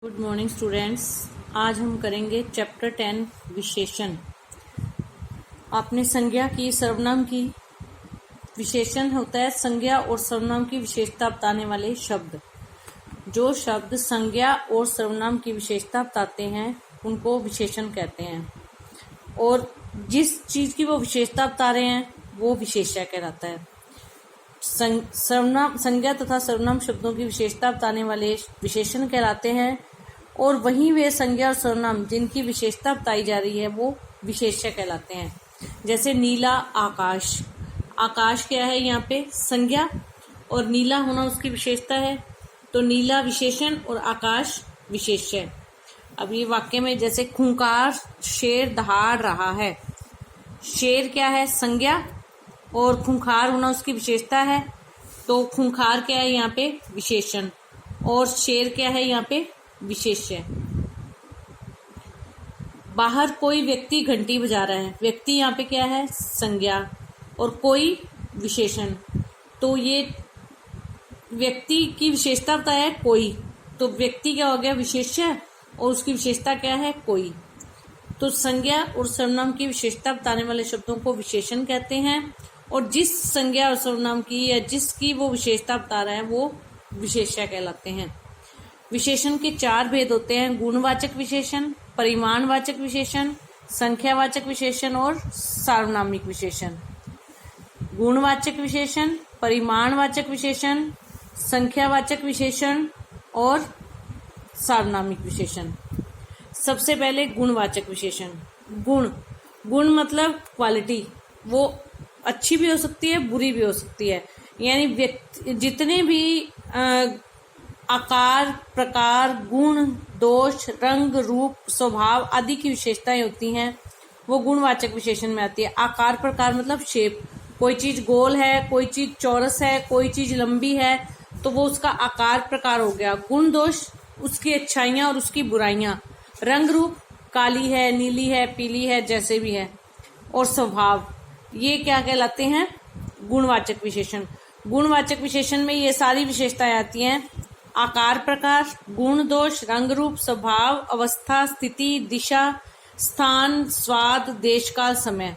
Good morning students. आज हम करेंगे चैप्टर 10 विशेषण। आपने संज्ञा की, सर्वनाम की। विशेषण होता है संज्ञा और सर्वनाम की विशेषता बताने वाले शब्द। जो शब्द संज्ञा और सर्वनाम की विशेषता बताते हैं उनको विशेषण कहते हैं, और जिस चीज की वो विशेषता बता रहे हैं वो विशेष्य कहलाता है। सर्वनाम, संज्ञा तथा सर्वनाम शब्दों की विशेषता बताने वाले विशेषण कहलाते हैं, और वहीं वे संज्ञा और सर्वनाम जिनकी विशेषता बताई जा रही है वो विशेष्य कहलाते हैं। जैसे नीला आकाश। आकाश क्या है यहाँ पे? संज्ञा, और नीला होना उसकी विशेषता है, तो नीला विशेषण और आकाश विशेष्य। अब ये वाक्य में जैसे खूंखार शेर दहाड़ रहा है। शेर क्या है? संज्ञा, और खूंखार होना उसकी विशेषता है, तो खूंखार क्या है यहाँ पे? विशेषण, और शेर क्या है यहाँ पे? विशेष्य। बाहर कोई व्यक्ति घंटी बजा रहा है। व्यक्ति यहाँ पे क्या है? संज्ञा, और कोई विशेषण। तो ये व्यक्ति की विशेषता बताया है कोई, तो व्यक्ति क्या हो गया? विशेष्य, और उसकी विशेषता क्या है? कोई। तो संज्ञा और सर्वनाम की विशेषता बताने वाले शब्दों को विशेषण कहते हैं, और जिस संज्ञा और सर्वनाम की या जिसकी वो विशेषता बता रहा है वो विशेष्य कहलाते हैं। विशेषण के 4 भेद होते हैं: गुणवाचक विशेषण, परिमाणवाचक विशेषण, संख्यावाचक विशेषण और सार्वनामिक विशेषण। गुणवाचक विशेषण, परिमाणवाचक विशेषण, संख्यावाचक विशेषण और सार्वनामिक विशेषण। सबसे पहले गुणवाचक विशेषण। गुण मतलब क्वालिटी। वो अच्छी भी हो सकती है, बुरी भी हो सकती है। यानी जितने भी आकार, प्रकार, गुण, दोष, रंग, रूप, स्वभाव आदि की विशेषताएं होती हैं वो गुणवाचक विशेषण में आती है। आकार, प्रकार मतलब शेप। कोई चीज गोल है, कोई चीज चौरस है, कोई चीज लंबी है, तो वो उसका आकार प्रकार हो गया। गुण दोष उसकी अच्छाइयां और उसकी बुराइयां। रंग रूप काली है, नीली है, पीली है, जैसे भी है। और स्वभाव, ये क्या कहलाते हैं? गुणवाचक विशेषण। गुणवाचक विशेषण में ये सारी विशेषताएं आती हैं: आकार, प्रकार, गुण, दोष, रंग, रूप, स्वभाव, अवस्था, स्थिति, दिशा, स्थान, स्वाद, देश, काल, समय।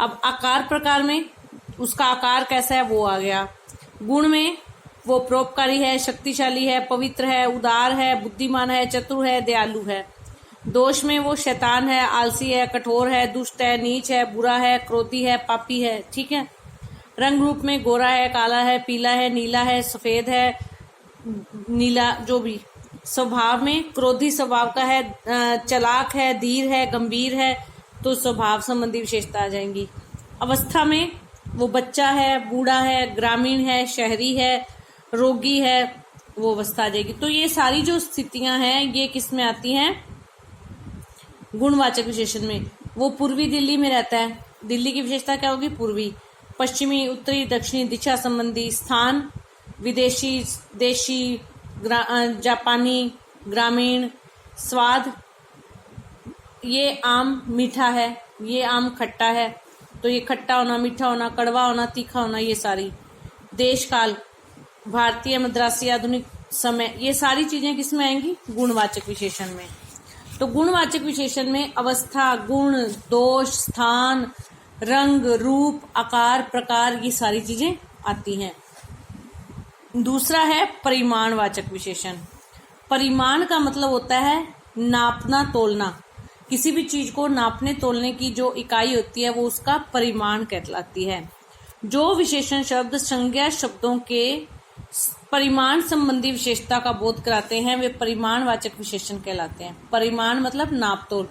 अब आकार प्रकार में उसका आकार कैसा है वो आ गया। गुण में वो परोपकारी है, शक्तिशाली है, पवित्र है, उदार है, बुद्धिमान है, चतुर है, दयालु है। दोष में वो शैतान है, आलसी है, कठोर है, दुष्ट है, नीच है, बुरा है, क्रोधी है, पापी है। ठीक है। रंग रूप में गोरा है, काला है, पीला है, नीला है, सफेद है, नीला, जो भी। स्वभाव में क्रोधी स्वभाव का है, चालाक है, धीर है, गंभीर है, तो स्वभाव संबंधी विशेषता आ जाएंगी। अवस्था में वो बच्चा है, बूढ़ा है, ग्रामीण है, शहरी है, रोगी है, वो अवस्था आ जाएगी। तो ये सारी जो स्थितियां हैं ये किस में आती हैं? गुणवाचक विशेषण में। वो पूर्वी दिल्ली में रहता है। दिल्ली की विशेषता क्या होगी? पूर्वी। पश्चिमी, उत्तरी, दक्षिणी, दिशा संबंधी। स्थान विदेशी, देशी, जापानी, ग्रामीण। स्वाद, ये आम मीठा है, ये आम खट्टा है, तो ये खट्टा होना, मीठा होना, कड़वा होना, तीखा होना, ये सारी। देश काल, भारतीय, मद्रासी, आधुनिक समय, ये सारी चीजें किस में आएंगी? गुणवाचक विशेषण में। तो गुणवाचक विशेषण में अवस्था, गुण, दोष, स्थान, रंग, रूप, आकार, प्रकार, ये सारी चीजें आती हैं। दूसरा है परिमाणवाचक विशेषण। परिमाण का मतलब होता है नापना, तोलना। किसी भी चीज को नापने तोलने की जो इकाई होती है वो उसका परिमाण कहलाती है। जो विशेषण शब्द संज्ञा शब्दों के परिमाण संबंधी विशेषता का बोध कराते हैं वे परिमाणवाचक विशेषण कहलाते हैं। परिमाण मतलब नाप तोल।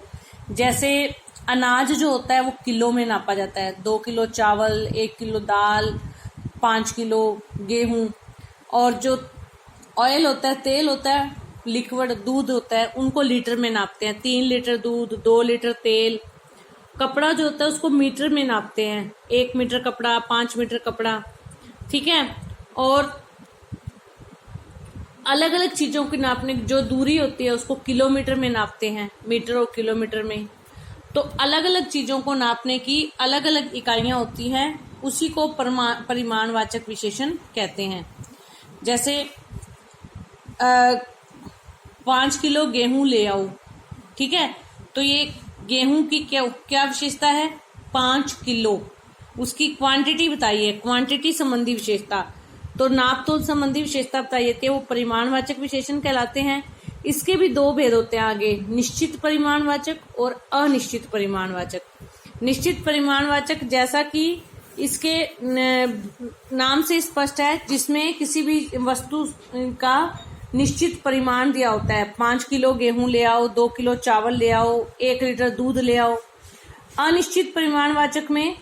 जैसे अनाज जो होता है वो किलो में नापा जाता है। 2 किलो चावल, 1 किलो दाल, 5 किलो गेहूं। और जो ऑयल होता है, तेल होता है, लिक्विड दूध होता है, उनको लीटर में नापते हैं। 3 लीटर दूध, 2 लीटर तेल। कपड़ा जो होता है उसको मीटर में नापते हैं। 1 मीटर कपड़ा, 5 मीटर कपड़ा। ठीक है। और अलग अलग चीजों की नापने जो दूरी होती है उसको किलोमीटर में नापते हैं, मीटर और किलोमीटर में। तो अलग अलग चीजों को नापने की अलग अलग इकाइयां होती हैं, उसी को परिमाणवाचक विशेषण कहते हैं। जैसे 5 किलो गेहूं ले आओ। ठीक है, तो ये गेहूं की क्या विशेषता है? 5 किलो। उसकी क्वांटिटी बताइए, क्वांटिटी संबंधी विशेषता। तो नाप तोल संबंधी विशेषता बताइए कि वो परिमाणवाचक विशेषण कहलाते हैं। इसके भी दो भेद होते हैं आगे, निश्चित परिमाणवाचक और अनिश्चित परिमाणवाचक। निश्चित परिमाणवाचक जैसा कि इसके नाम से स्पष्ट है, जिसमें किसी भी वस्तु का निश्चित परिमाण दिया होता है। 5 किलो गेहूं ले आओ, 2 किलो चावल ले आओ, 1 लीटर दूध ले आओ। अनिश्चित परिमाणवाचक में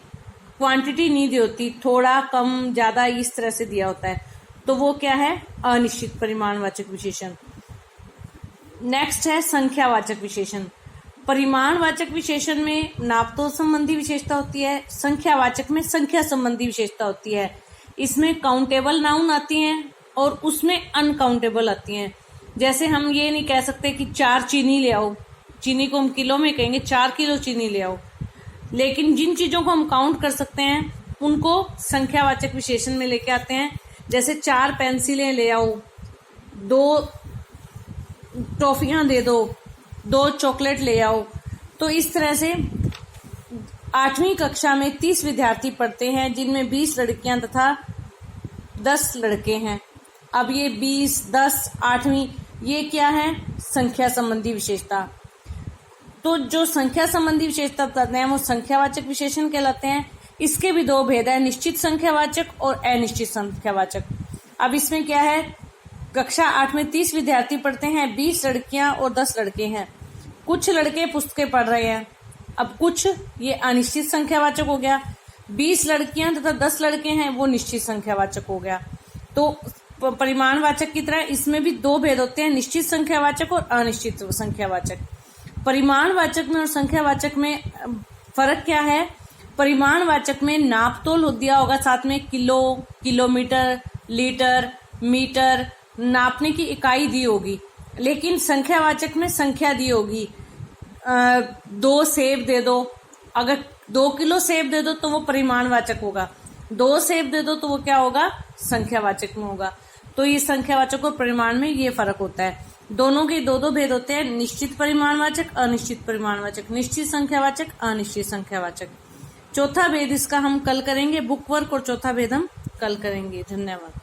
क्वांटिटी नहीं दी होती, थोड़ा कम ज्यादा इस तरह से दिया होता है, तो वो क्या है? अनिश्चित परिमाणवाचक विशेषण। नेक्स्ट है संख्यावाचक विशेषण। परिमाणवाचक विशेषण में नापतोल संबंधी विशेषता होती है, संख्यावाचक में संख्या संबंधी विशेषता होती है। इसमें काउंटेबल नाउन आती हैं और उसमें अनकाउंटेबल आती हैं। जैसे हम ये नहीं कह सकते कि 4 चीनी ले आओ, चीनी को हम किलो में कहेंगे 4 किलो चीनी ले आओ, लेकिन जिन चीजों को हम काउंट कर सकते हैं उनको संख्यावाचक विशेषण में लेके आते हैं। जैसे 4 पेंसिलें ले आओ, 2 टॉफियां दे दो, 2 चॉकलेट ले आओ। तो इस तरह से 8वीं कक्षा में 30 विद्यार्थी पढ़ते हैं, जिनमें 20 लड़कियां तथा 10 लड़के हैं। अब ये 20, 10, 8वीं, ये क्या है? संख्या संबंधी विशेषता। तो जो संख्या संबंधी विशेषता बताते हैं वो संख्यावाचक विशेषण कहलाते हैं। इसके भी दो भेद है, निश्चित संख्यावाचक और अनिश्चित संख्यावाचक। अब इसमें क्या है? कक्षा 8 में 30 विद्यार्थी पढ़ते हैं, 20 लड़कियां और 10 लड़के हैं। कुछ लड़के पुस्तकें पढ़ रहे हैं, अब कुछ ये अनिश्चित संख्यावाचक हो गया। 20 लड़कियां तथा 10 लड़के हैं, वो निश्चित संख्यावाचक हो गया। तो परिमाणवाचक की तरह इसमें भी दो भेद होते हैं, निश्चित संख्यावाचक और अनिश्चित संख्यावाचक। परिमाणवाचक में और संख्यावाचक में फर्क क्या है? परिमाणवाचक में नापतोल दिया होगा, साथ में किलो, किलोमीटर, लीटर, मीटर, नापने की इकाई दी होगी। लेकिन संख्यावाचक में संख्या दी होगी। 2 सेब दे दो, अगर 2 किलो सेब दे दो तो वो परिमाणवाचक होगा, 2 सेब दे दो तो वो क्या होगा? संख्यावाचक में होगा। तो ये संख्यावाचक और परिमाण में ये फर्क होता है। दोनों के दो भेद होते हैं, निश्चित परिमाणवाचक, अनिश्चित परिमाणवाचक, निश्चित संख्यावाचक, अनिश्चित संख्यावाचक। चौथा भेद इसका हम कल करेंगे, बुक वर्क, और चौथा भेद हम कल करेंगे। धन्यवाद।